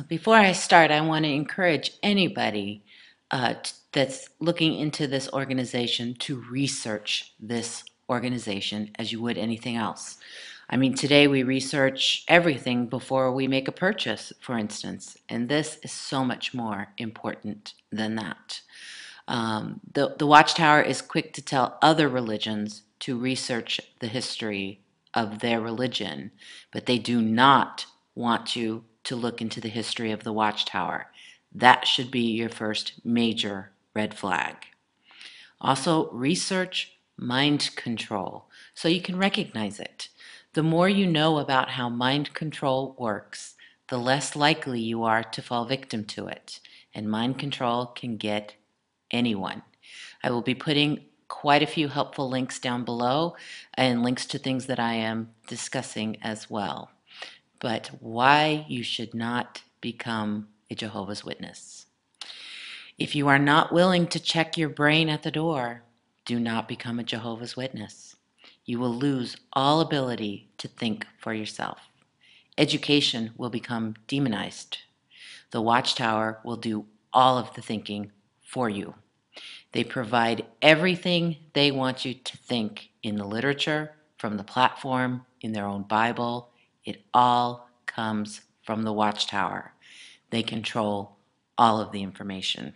Before I start, I want to encourage anybody that's looking into this organization to research this organization as you would anything else. I mean, today we research everything before we make a purchase, for instance, and this is so much more important than that. The Watchtower is quick to tell other religions to research the history of their religion, but they do not want you to look into the history of the Watchtower. That should be your first major red flag. Also, research mind control so you can recognize it. The more you know about how mind control works, the less likely you are to fall victim to it. And mind control can get anyone. I will be putting quite a few helpful links down below and links to things that I am discussing as well. But why you should not become a Jehovah's Witness. If you are not willing to check your brain at the door, do not become a Jehovah's Witness. You will lose all ability to think for yourself. Education will become demonized. The Watchtower will do all of the thinking for you. They provide everything they want you to think in the literature, from the platform, in their own Bible. It all comes from the Watchtower. They control all of the information.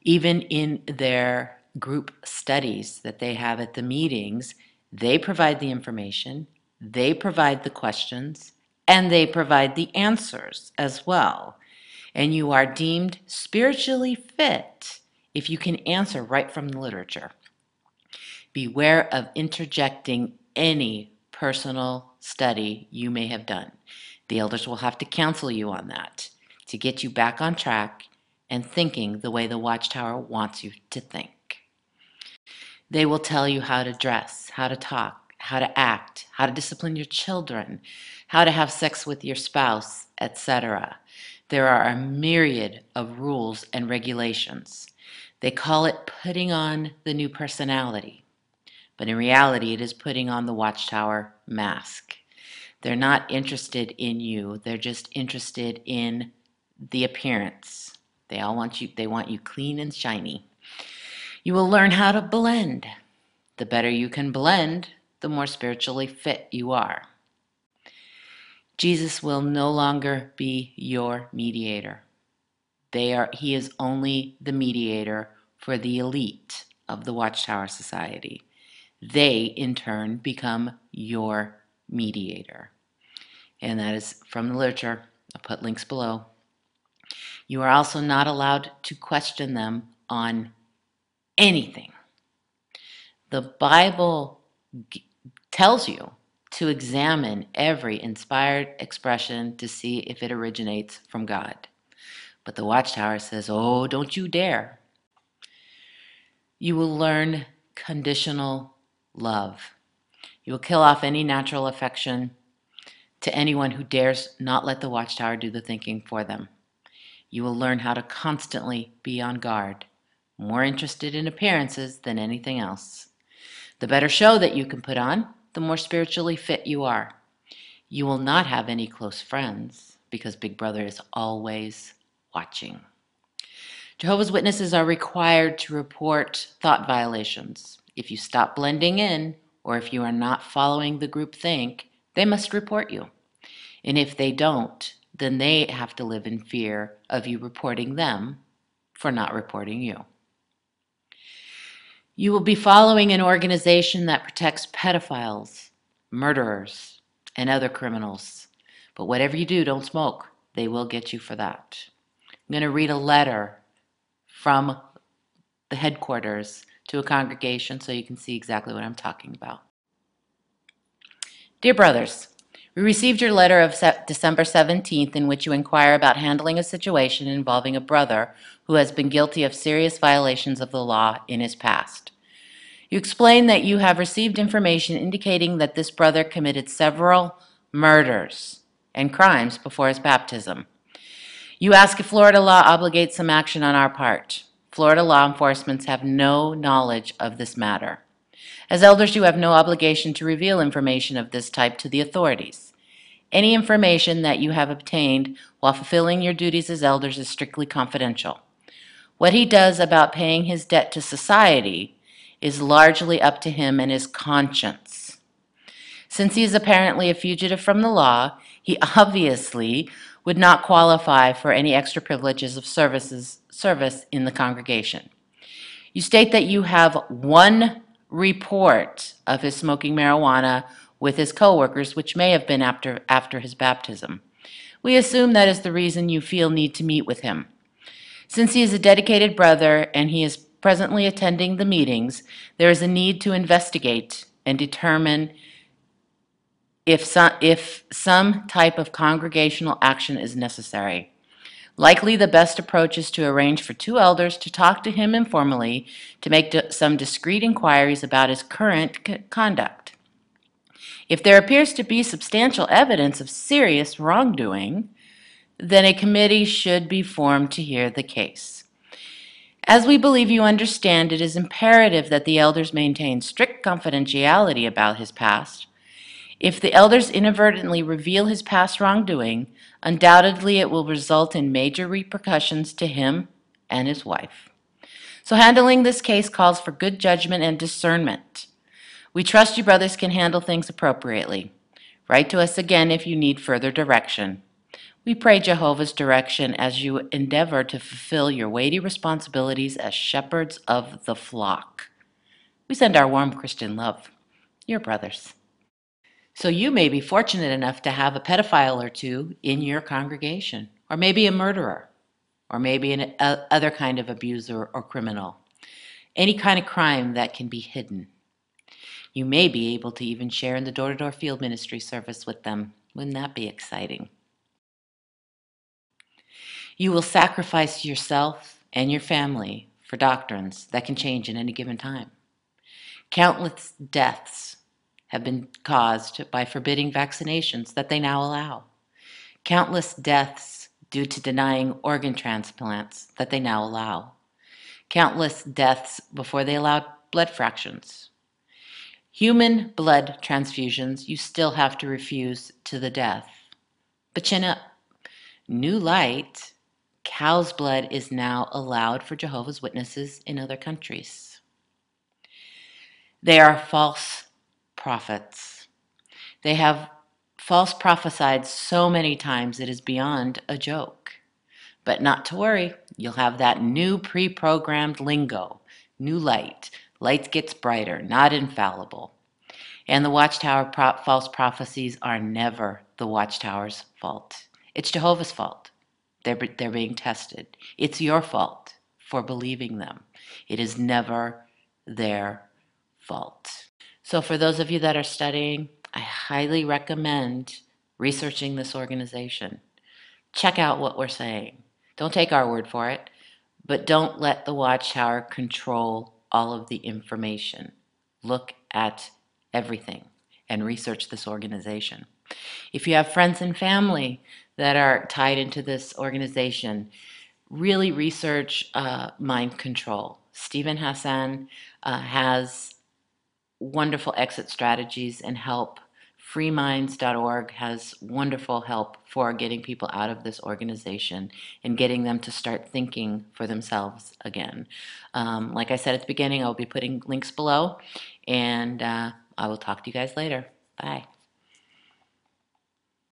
Even in their group studies that they have at the meetings, they provide the information, they provide the questions, and they provide the answers as well. And you are deemed spiritually fit if you can answer right from the literature. Beware of interjecting any personal study you may have done. The elders will have to counsel you on that to get you back on track and thinking the way the Watchtower wants you to think. They will tell you how to dress, how to talk, how to act, how to discipline your children, how to have sex with your spouse, etc. There are a myriad of rules and regulations. They call it putting on the new personality, but in reality it is putting on the Watchtower mask. They're not interested in you, they're just interested in the appearance. They want you clean and shiny. You will learn how to blend. The better you can blend, the more spiritually fit you are. Jesus will no longer be your mediator. He is only the mediator for the elite of the Watchtower Society. They, in turn, become your mediator. And that is from the literature. I'll put links below. You are also not allowed to question them on anything. The Bible tells you to examine every inspired expression to see if it originates from God. But the Watchtower says, oh, don't you dare. You will learn conditional love. You will kill off any natural affection to anyone who dares not let the Watchtower do the thinking for them. You will learn how to constantly be on guard, more interested in appearances than anything else. The better show that you can put on, the more spiritually fit you are. You will not have any close friends because Big Brother is always watching. Jehovah's Witnesses are required to report thought violations. If you stop blending in, or if you are not following the group think, they must report you. And if they don't, then they have to live in fear of you reporting them for not reporting you. You will be following an organization that protects pedophiles, murderers, and other criminals. But whatever you do, don't smoke. They will get you for that. I'm going to read a letter from the headquarters to a congregation so you can see exactly what I'm talking about. Dear brothers, we received your letter of December 17th in which you inquire about handling a situation involving a brother who has been guilty of serious violations of the law in his past. You explain that you have received information indicating that this brother committed several murders and crimes before his baptism. You ask if Florida law obligates some action on our part. Florida law enforcement have no knowledge of this matter. As elders, you have no obligation to reveal information of this type to the authorities. Any information that you have obtained while fulfilling your duties as elders is strictly confidential. What he does about paying his debt to society is largely up to him and his conscience. Since he is apparently a fugitive from the law, he obviously would not qualify for any extra privileges of service in the congregation. You state that you have one report of his smoking marijuana with his coworkers, which may have been after his baptism. We assume that is the reason you feel need to meet with him. Since he is a dedicated brother and he is presently attending the meetings, there is a need to investigate and determine if some type of congregational action is necessary. Likely the best approach is to arrange for two elders to talk to him informally to make some discreet inquiries about his current conduct. If there appears to be substantial evidence of serious wrongdoing, then a committee should be formed to hear the case. As we believe you understand, it is imperative that the elders maintain strict confidentiality about his past. If the elders inadvertently reveal his past wrongdoing, undoubtedly it will result in major repercussions to him and his wife. So handling this case calls for good judgment and discernment. We trust you brothers can handle things appropriately. Write to us again if you need further direction. We pray Jehovah's direction as you endeavor to fulfill your weighty responsibilities as shepherds of the flock. We send our warm Christian love. Your brothers. So you may be fortunate enough to have a pedophile or two in your congregation, or maybe a murderer, or maybe an other kind of abuser or criminal. Any kind of crime that can be hidden. You may be able to even share in the door-to-door field ministry service with them. Wouldn't that be exciting? You will sacrifice yourself and your family for doctrines that can change at any given time. Countless deaths have been caused by forbidding vaccinations that they now allow. Countless deaths due to denying organ transplants that they now allow. Countless deaths before they allowed blood fractions. Human blood transfusions you still have to refuse to the death. But chin up. New light, cow's blood is now allowed for Jehovah's Witnesses in other countries. They are false prophets. They have false prophesied so many times it is beyond a joke. But not to worry, you'll have that new pre-programmed lingo. New light. Light gets brighter, not infallible. And the Watchtower false prophecies are never the Watchtower's fault. It's Jehovah's fault. They're being tested. It's your fault for believing them. It is never their fault. So for those of you that are studying, I highly recommend researching this organization. Check out what we're saying. Don't take our word for it, but don't let the Watchtower control all of the information. Look at everything and research this organization. If you have friends and family that are tied into this organization, really research mind control. Stephen Hassan has wonderful exit strategies and help. Freeminds.org has wonderful help for getting people out of this organization and getting them to start thinking for themselves again. Like I said at the beginning, I'll be putting links below, and I will talk to you guys later. Bye.